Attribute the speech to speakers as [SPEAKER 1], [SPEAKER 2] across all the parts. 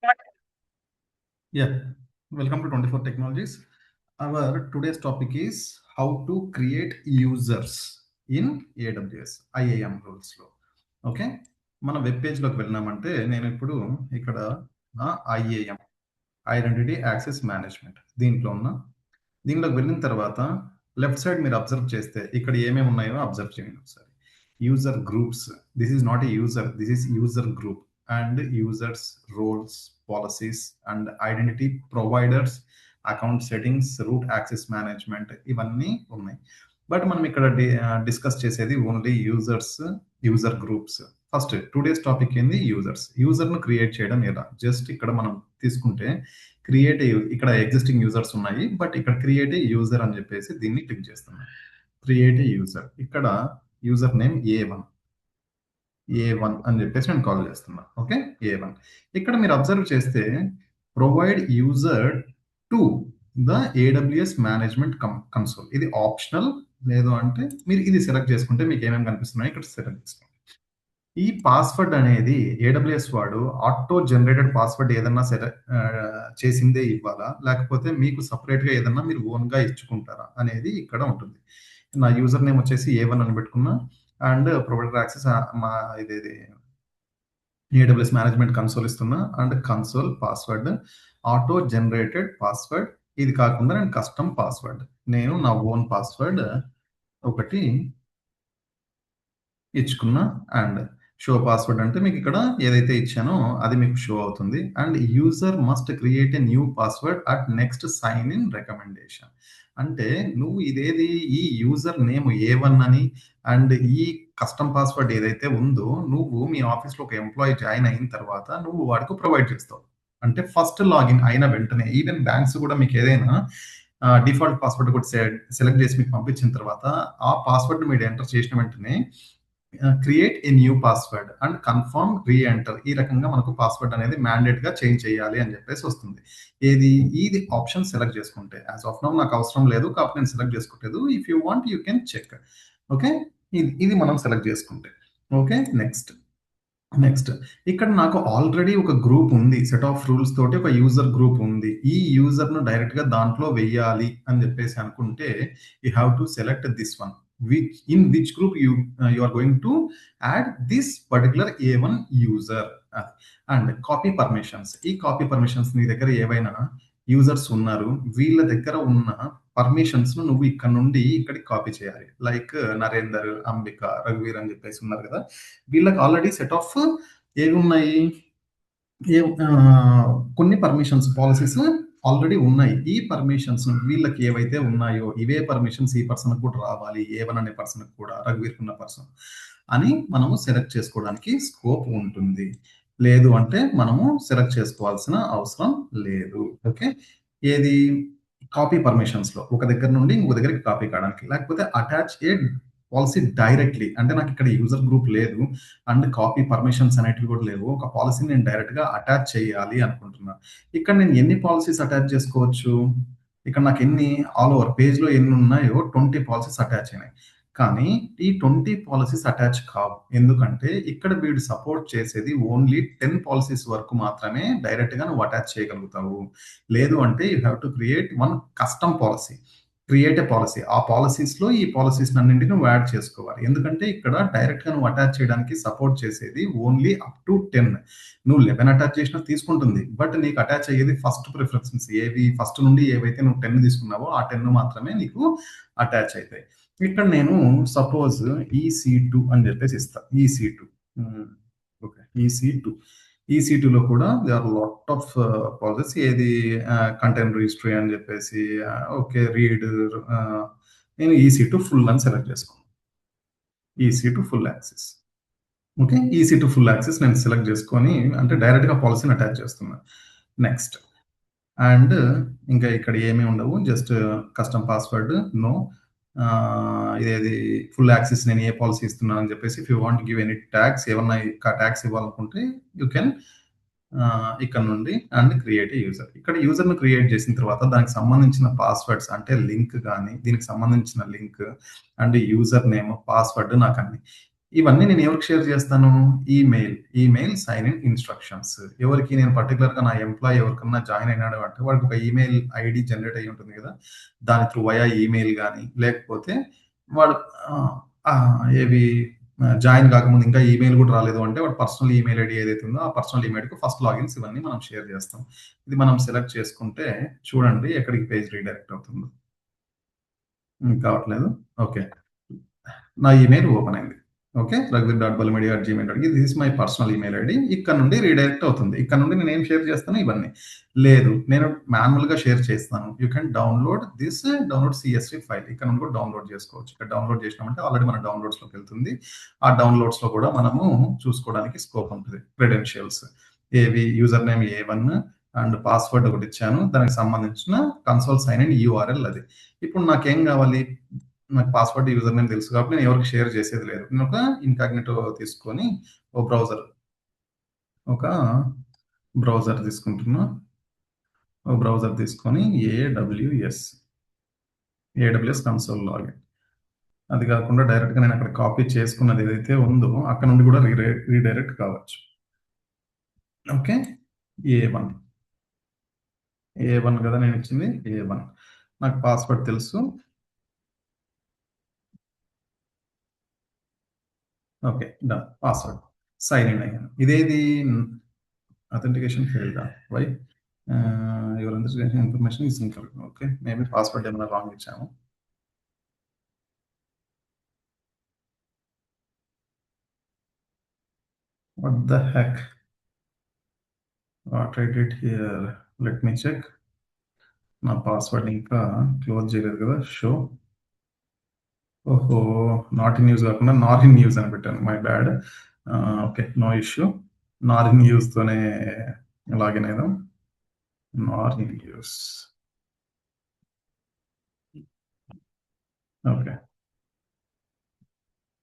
[SPEAKER 1] Yeah, welcome to 24 Technologies. Our today's topic is how to create users in AWS IAM rules లో. Okay, మన web పేజ్లోకి వెళ్ళినామంటే నేను ఇప్పుడు ఇక్కడ నా IAM ఐడెంటిటీ యాక్సెస్ మేనేజ్మెంట్ దీంట్లో ఉన్న దీనిలోకి వెళ్ళిన తర్వాత లెఫ్ట్ సైడ్ మీరు అబ్జర్వ్ చేస్తే ఇక్కడ ఏమేమి ఉన్నాయో అబ్జర్వ్ చేయండి ఒకసారి. User groups, this is not a user, this is user group and users roles policies and identity providers account settings root access management ఇవన్నీ ఉన్నాయి. బట్ మనం ఇక్కడ డిస్కస్ చేసేది only user groups. First today's topic ఏంది? యూజర్ను create చేయడం ఎలా. Just ఇక్కడ మనం తీసుకుంటే క్రియేట్ ఇక్కడ ఎగ్జిస్టింగ్ యూజర్స్ ఉన్నాయి, బట్ ఇక్కడ క్రియేట్ ఏ యూజర్ అని చెప్పేసి దీన్ని క్లిక్ చేస్తున్నాం. క్రియేట్ ఏ యూజర్, ఇక్కడ యూజర్ నేమ్ A1 అని చెప్పేసి నేను కాల్ చేస్తున్నా. Okay, A1. ఇక్కడ మీరు అబ్జర్వ్ చేస్తే provide user to the AWS management console, ఇది ఆప్షనల్. లేదు అంటే మీరు ఇది సెలెక్ట్ చేసుకుంటే మీకు ఏమేమి కనిపిస్తున్నాయో ఇక్కడ సెలెక్ట్ చేసుకోండి. ఈ పాస్వర్డ్ అనేది AWS వాడు ఆటో జనరేటెడ్ పాస్వర్డ్ ఏదన్నా చేసిందే ఇవ్వాలా, లేకపోతే మీకు సపరేట్గా ఏదన్నా మీరు ఓన్గా ఇచ్చుకుంటారా అనేది ఇక్కడ ఉంటుంది. నా యూజర్ నేమ్ వచ్చేసి A1 అని పెట్టుకున్నా అండ్ ప్రొవైడర్ యాక్సెస్ మా ఇది AWS మేనేజ్మెంట్ కన్సోల్ ఇస్తున్నా and console password auto generated password. ఇది కాకుండా నేను కస్టమ్ పాస్వర్డ్, నేను నా ఓన్ పాస్వర్డ్ ఒకటి ఇచ్చుకున్నా అండ్ షో పాస్వర్డ్ అంటే మీకు ఇక్కడ ఏదైతే ఇచ్చానో అది మీకు షో అవుతుంది. And user must create a new password at next sign in recommendation. అంటే నువ్వు ఇదేది ఈ యూజర్ నేమ్ A1 అని అండ్ ఈ కస్టమ్ పాస్వర్డ్ ఏదైతే ఉందో నువ్వు మీ ఆఫీస్లో ఒక ఎంప్లాయీ జాయిన్ అయిన తర్వాత నువ్వు వాడికి ప్రొవైడ్ చేస్తావు. అంటే ఫస్ట్ లాగిన్ అయిన వెంటనే ఈవెన్ బ్యాంక్స్ కూడా మీకు ఏదైనా డిఫాల్ట్ పాస్వర్డ్ కూడా సెలెక్ట్ చేసి మీకు పంపించిన తర్వాత ఆ పాస్వర్డ్ మీరు ఎంటర్ చేసిన వెంటనే create a new password and confirm re-enter, ఈ రకంగా మనకు పాస్వర్డ్ అనేది మ్యాండేట్ గా చేంజ్ చేయాలి అని చెప్పేసి వస్తుంది. ఇది ఆప్షన్ సెలెక్ట్ చేసుకుంటే యాజ్ ఆఫ్ నౌ నాకు అవసరం లేదు కాబట్టి నేను సెలెక్ట్ చేసుకోలేదు. If you want you can check. Okay, ఇది మనం సెలెక్ట్ చేసుకుంటే ఓకే. నెక్స్ట్ ఇక్కడ నాకు ఆల్రెడీ ఒక గ్రూప్ ఉంది, సెట్ ఆఫ్ రూల్స్ తోటి ఒక యూజర్ గ్రూప్ ఉంది. ఈ యూజర్ ను డైరెక్ట్ గా దాంట్లో వెయ్యాలి అని చెప్పేసి అనుకుంటే you have to select this one, which group you are going to add this particular A1 user and copy permissions. ఈ కాపీ పర్మిషన్స్ నీ దగ్గర ఏవైనా యూజర్స్ ఉన్నారు వీళ్ళ దగ్గర ఉన్న పర్మిషన్స్ ను నువ్వు ఇక్కడ నుండి ఇక్కడికి కాపీ చేయాలి. లైక్ నరేందర్, అంబిక, రఘువీర్ అని చెప్పేసి ఉన్నారు కదా, వీళ్ళకి ఆల్రెడీ సెట్ ఆఫ్ ఏవి ఉన్నాయి, కొన్ని పర్మిషన్స్ పాలసీస్ ఆల్రెడీ ఉన్నాయి. ఈ పర్మిషన్స్ వీళ్ళకి ఏవైతే ఉన్నాయో ఇవే పర్మిషన్స్ ఈ పర్సన్ కూడా రావాలి, A1 అనే పర్సన్ కూడా, రఘువీర్ ఉన్న పర్సన్ అని మనము సెలెక్ట్ చేసుకోవడానికి స్కోప్ ఉంటుంది. లేదు అంటే మనము సెలెక్ట్ చేసుకోవాల్సిన అవసరం లేదు. ఓకే, ఏది కాపీ పర్మిషన్స్ లో ఒక దగ్గర నుండి ఇంకొక దగ్గరికి కాపీ కావడానికి, లేకపోతే అటాచ్ ఏ పాలసీ డైరెక్ట్లీ, అంటే నాకు ఇక్కడ యూజర్ గ్రూప్ లేదు అండ్ కాపీ పర్మిషన్స్ అనేటివి కూడా లేవు, ఒక పాలసీని నేను డైరెక్ట్ గా అటాచ్ చేయాలి అనుకుంటున్నా. ఇక్కడ నేను ఎన్ని పాలసీస్ అటాచ్ చేసుకోవచ్చు, ఇక్కడ నాకు ఎన్ని ఆల్ ఓవర్ పేజ్ లో ఎన్ని ఉన్నాయో 20 పాలసీస్ అటాచ్ అయినాయి. కానీ ఈ 20 పాలసీస్ అటాచ్ కావు, ఎందుకంటే ఇక్కడ వీడు సపోర్ట్ చేసేది ఓన్లీ 10 పాలసీస్ వరకు మాత్రమే డైరెక్ట్ గా నువ్వు అటాచ్ చేయగలుగుతావు. లేదు అంటే you have to create one custom policy, create a policy. ఆ పాలసీస్ లో ఈ పాలసీస్ అన్నింటిని నువ్వు యాడ్ చేసుకోవాలి. ఎందుకంటే ఇక్కడ డైరెక్ట్ గా నువ్వు అటాచ్ చేయడానికి సపోర్ట్ చేసేది ఓన్లీ అప్ టు 10. నువ్వు 11 అటాచ్ చేసినా తీసుకుంటుంది, బట్ నీకు అటాచ్ అయ్యేది ఫస్ట్ ప్రిఫరెన్స్ ఏవి, ఫస్ట్ నుండి ఏవైతే నువ్వు 10 తీసుకున్నావో ఆ 10 మాత్రమే నీకు అటాచ్ అవుతాయి. ఇక్కడ నేను సపోజ్ EC2 అని చెప్పేసి ఇస్తా. EC2 ఓకే, EC2లో కూడా they are lot of policies. ఏది కంటైనర్ రిజిస్ట్రీ అని చెప్పేసి ఓకే, రీడ్ నేను EC2 ఫుల్ అని సెలెక్ట్ చేసుకోను. EC2 full access. Okay, EC2 full access నేను సెలెక్ట్ చేసుకొని అంటే డైరెక్ట్ గా పాలసీని అటాచ్ చేస్తున్నా. నెక్స్ట్ అండ్ ఇంకా ఇక్కడ ఏమీ ఉండవు, జస్ట్ కస్టమ్ పాస్వర్డ్ నో, ఇదేది ఫుల్ యాక్సెస్ నేను ఏ పాలసీ ఇస్తున్నాను అని చెప్పేసి. If you want give any tags, ఏమన్నా ట్యాగ్స్ ఇవ్వాలనుకుంటే యూ కెన్ ఇక్కడ నుండి అండ్ క్రియేట్ ఏ యూజర్. ఇక్కడ యూజర్ ను క్రియేట్ చేసిన తర్వాత దానికి సంబంధించిన పాస్వర్డ్స్ అంటే లింక్ కానీ దీనికి సంబంధించిన link and user name password నాకు అన్ని ఇవన్నీ నేను ఎవరికి షేర్ చేస్తాను? Email sign in instructions. ఎవరికి నేను పర్టిక్యులర్‌గా నా ఎంప్లాయీ ఎవరికన్నా జాయిన్ అయినాడు అంటే వాడికి ఒక ఈమెయిల్ ఐడీ జనరేట్ అయ్యి ఉంటుంది కదా! దాని త్రూ వయా ఈమెయిల్ గాని, లేకపోతే వాడు ఏవి జాయిన్ కాకముందు ఇంకా ఈమెయిల్ కూడా రాలేదు అంటే వాడి పర్సనల్ ఈమెయిల్ ఐడీ ఏదైతే ఉందో ఆ పర్సనల్ ఈమెయిల్‌కి ఫస్ట్ లాగిన్స్ ఇవన్నీ మనం షేర్ చేస్తాం. ఇది మనం సెలెక్ట్ చేసుకుంటే చూడండి ఎక్కడికి పేజ్ రీడైరెక్ట్ అవుతుందో. కావట్లేదు. ఓకే. నా ఈమెయిల్ ఓపెన్ అయింది. Okay. raghuveer.balmedia@gmail.com this is my personal email ID. ఇక్కడ నుండి రీడైరెక్ట్ అవుతుంది. ఇక్కడ నుండి నేనేం షేర్ చేస్తాను ఇవన్నీ. లేదు నేను మాన్యువల్‌గా షేర్ చేస్తాను. You can download CSV file. ఇక్కడ నుండి కూడా డౌన్లోడ్ చేసుకోవచ్చు. ఇక్కడ డౌన్లోడ్ చేసినామంటే ఆల్రెడీ మన డౌన్లోడ్స్‌లోకి వెళ్తుంది. ఆ డౌన్లోడ్స్‌లో కూడా మనము చూసుకోవడానికి స్కోప్ ఉంటది. క్రెడెన్షియల్స్ ఏవి యూజర్ నేమ్ ఏ1 అండ్ పాస్వర్డ్ ఒకటి ఇచ్చాను. దానికి సంబంధించిన కన్సోల్ సైన్ ఇన్ యూఆర్ఎల్ అది. ఇప్పుడు నాకేం కావాలి? నాకు పాస్వర్డ్, యూజర్ నేమ్ తెలుసు కాబట్టి నేను ఎవరికి షేర్ చేసేది లేదు. నేను ఒక ఇన్కాగ్నిటో తీసుకొని ఒక బ్రౌజర్ తీసుకుంటున్నా. ఒక బ్రౌజర్ తీసుకొని ఏడబ్ల్యూఎస్ కన్సోల్ లాగిన్. అది కాకుండా డైరెక్ట్‌గా నేను అక్కడ కాపీ చేసుకున్నది ఏదైతే ఉందో అక్కడ నుండి కూడా రీడైరెక్ట్ కావచ్చు. ఓకే. ఏ1 ఏ1 కదా నేను ఇచ్చింది ఏ1. నాకు పాస్వర్డ్ తెలుసు. Okay. Done. Password sign in అయ్యాను. ఇదేది అథెంటికేషన్ ఫెయిల్డా? Why? Your information is incorrect. Okay. Maybe password ఏమైనా రాంగ్ ఇచ్చాము. What the heck? What I did here? Let me check. నా పాస్వర్డ్ ఇంకా క్లోజ్ చేయలేదు కదా! షో. ఓహో! నాట్ ఇన్ యూజ్ కాకుండా నాట్ ఇన్ యూజ్ అని పెట్టాను. My bad. Okay. No issue. Not in use తోనే లాగిన్ అయిదాం. Not in use. Okay.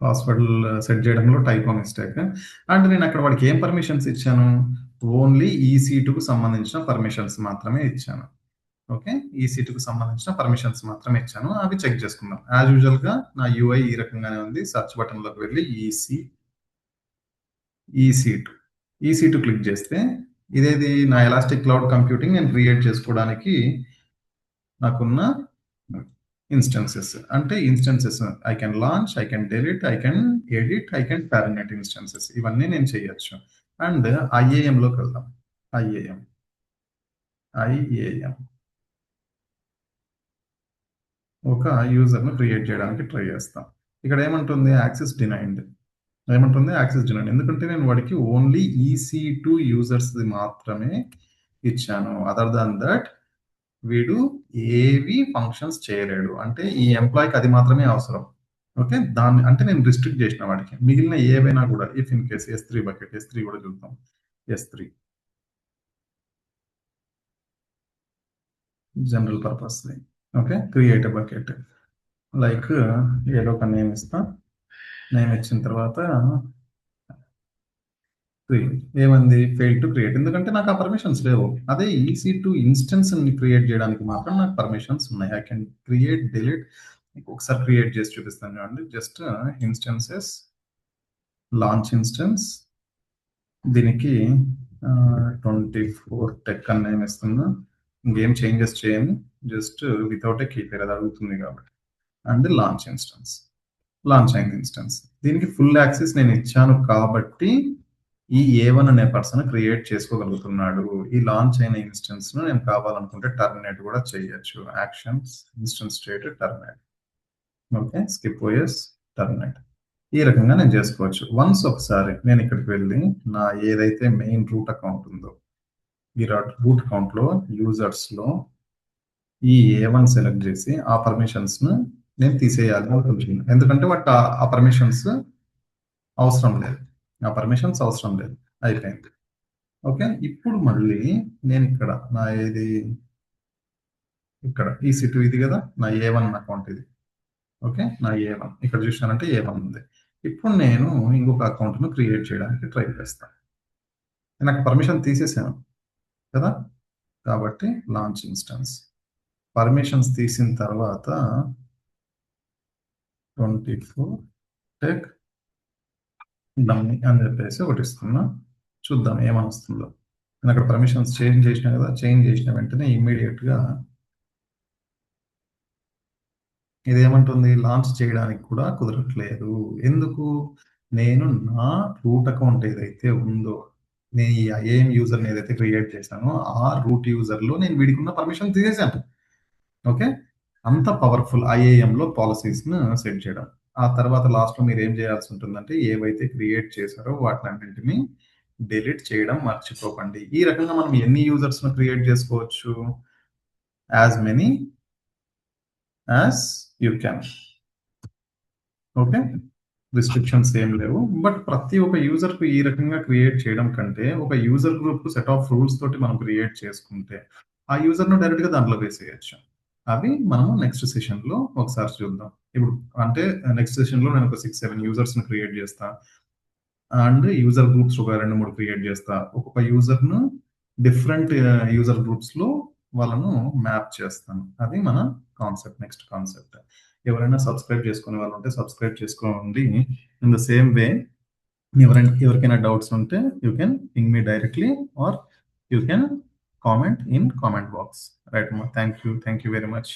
[SPEAKER 1] Password set చేయడంలో టైపో మిస్టేక్. అంటే నేను అక్కడ వాడికి ఏం పర్మిషన్స్ ఇచ్చాను? ఓన్లీ ఈసీ2కు సంబంధించిన పర్మిషన్స్ మాత్రమే ఇచ్చాను. ఓకే. ఈసీ2కు సంబంధించిన పర్మిషన్స్ మాత్రమే ఇచ్చాను. అవి చెక్ చేసుకుందాం. యాజ్ యూజువల్‌గా నా యూఐ ఈ రకంగానే ఉంది. సెర్చ్ బటన్‌లోకి వెళ్లి ఈసీ2 ఈసీ2 క్లిక్ చేస్తే ఇదేది నా ఎలాస్టిక్ క్లౌడ్ కంప్యూటింగ్ నేను క్రియేట్ చేసుకోవడానికి నాకున్న ఇన్స్టెన్సెస్. అంటే instances I can launch, I can delete, I can edit, I can terminate instances. ఇవన్నీ నేను చేయొచ్చు. అండ్ ఐఏఎంలోకి వెళ్దాం. ఐఏఎం. ఐఏఎం. ఒక యూజర్‌ను క్రియేట్ చేయడానికి ట్రై చేస్తాం. ఇక్కడ ఏమంటుంది? Access denied. ఏమంటుంది? Access denied. ఎందుకంటే నేను వాడికి ఓన్లీ ఈసీ2 యూజర్స్‌ది మాత్రమే ఇచ్చాను. అదర్ దాన్ దట్ వీడు ఏవి ఫంక్షన్స్ చేయలేడు. అంటే ఈ ఎంప్లాయ్‌కి అది మాత్రమే అవసరం. ఓకే. దాన్ని అంటే నేను రిస్ట్రిక్ట్ చేసిన వాడికి. మిగిలిన ఏవైనా కూడా ఇఫ్ ఇన్ కేస్ ఎస్3 బకెట్ ఎస్3 కూడా చూద్దాం. ఎస్3 general పర్పస్‌ది. Okay. Create a bucket. Like ఏదో ఒక నేమ్ ఇస్తా. నేమ్ ఇచ్చిన తర్వాత ఏమంది? Fail to create. ఎందుకంటే నాకు ఆ పర్మిషన్స్ లేవు. అదే ఈసీ2 ఇన్స్టెన్స్‌ని క్రియేట్ చేయడానికి మాత్రం నాకు పర్మిషన్స్ ఉన్నాయి. I can create, delete. ఒకసారి క్రియేట్ చేసి చూపిస్తాను చూడండి. Just instances, launch instance. దీనికి 24 టెక్ అని నేమ్ ఇస్తున్నా. ఇంకేం చేంజెస్ చేయను. Just without a key pair అది అడుగుతుంది కాబట్టి. And launch instance. లాంచ్ అయింది ఇన్స్టెన్స్. దీనికి ఫుల్ యాక్సెస్ నేను ఇచ్చాను కాబట్టి ఈ ఏ1 అనే పర్సన్ క్రియేట్ చేసుకోగలుగుతున్నాడు. ఈ లాంచ్ అయిన ఇన్స్టెన్స్ ను నేను కావాలనుకుంటే టర్మినేట్ కూడా చేయొచ్చు. Actions, instance state, terminate. Okay. Skip OS, terminate. ఈ రకంగా నేను చేసుకోవచ్చు. వన్స్ ఒకసారి నేను ఇక్కడికి వెళ్ళి నా ఏదైతే మెయిన్ రూట్ అకౌంట్ ఉందో ఈ రూట్ అకౌంట్ లో యూజర్స్ లో ఈ ఏ1 సెలెక్ట్ చేసి ఆ పర్మిషన్స్ ను నేను తీసేయాలి అనుకుంటున్నాను. ఎందుకంటే వాటి ఆ పర్మిషన్స్ అవసరం లేదు. ఆ పర్మిషన్స్ అవసరం లేదు. అయిపోయింది. ఓకే. ఇప్పుడు మళ్ళీ నేను ఇక్కడ నా ఏది ఇక్కడ ఈసీ2 ఇది కదా! నా ఏ1 అకౌంట్ ఇది. ఓకే. నా ఏ1 ఇక్కడ చూసినారంటే ఏ1 ఉంది. ఇప్పుడు నేను ఇంకొక అకౌంట్‌ను క్రియేట్ చేయడానికి ట్రై చేస్తాను. నాకు పర్మిషన్ తీసేసాను కదా! కాబట్టి లాంచ్ ఇన్స్టెన్స్. పర్మిషన్స్ తీసిన తర్వాత 24 టెక్ డమ్మీ అని చెప్పేసి ఒకటి ఇస్తున్నా. చూద్దాం ఏమని వస్తుందో. నేను అక్కడ పర్మిషన్స్ చేంజ్ చేసినా కదా, చేంజ్ చేసిన వెంటనే ఇమ్మీడియట్‌గా ఇదేమంటుంది లాంచ్ చేయడానికి కూడా కుదరట్లేదు. ఎందుకు? నేను నా రూట్ అకౌంట్ ఏదైతే ఉందో, నేను ఈ ఐఏఎం యూజర్‌ని ఏదైతే క్రియేట్ చేశానో, ఆ రూట్ యూజర్‌లో నేను వీడికున్న పర్మిషన్ తీసేసాను. ఓకే. అంత పవర్‌ఫుల్ ఐఏఎంలో పాలిసీస్‌ను సెట్ చేయడం. ఆ తర్వాత లాస్ట్‌లో మీరేం చేయాల్సి ఉంటుందంటే, ఏవైతే క్రియేట్ చేశారో వాటినన్నింటిని డిలీట్ చేయడం మర్చిపోకండి. ఈ రకంగా మనం ఎన్ని యూజర్స్‌ను క్రియేట్ చేసుకోవచ్చు? As many as you can. Okay. Restrictions ఏం లేవు. బట్ ప్రతి ఒక్క యూజర్‌కు ఈ రకంగా క్రియేట్ చేయడం కంటే, ఒక user group set of rules తోటి మనం క్రియేట్ చేసుకుంటే, ఆ యూజర్‌ను డైరెక్ట్‌గా దాంట్లో వేసేయొచ్చు. అవి మనము నెక్స్ట్ సెషన్‌లో ఒకసారి చూద్దాం. ఇప్పుడు అంటే నెక్స్ట్ సెషన్‌లో నేను ఒక 6, 7 యూజర్స్‌ని క్రియేట్ చేస్తా. అండ్ యూజర్ గ్రూప్స్ ఒక 2, 3 క్రియేట్ చేస్తా. ఒక్కొక్క యూజర్‌ను డిఫరెంట్ యూజర్ గ్రూప్స్‌లో వాళ్ళను మ్యాప్ చేస్తాను. అది మన కాన్సెప్ట్. Next concept. ఎవరైనా సబ్స్క్రైబ్ చేసుకునే వాళ్ళు ఉంటే సబ్స్క్రైబ్ చేసుకోండి. ఇన్ ద సేమ్ వే ఎవరికైనా డౌట్స్ ఉంటే you can ping me directly or you can comment in comment box. Right అమ్మా. Thank you. Thank you very much.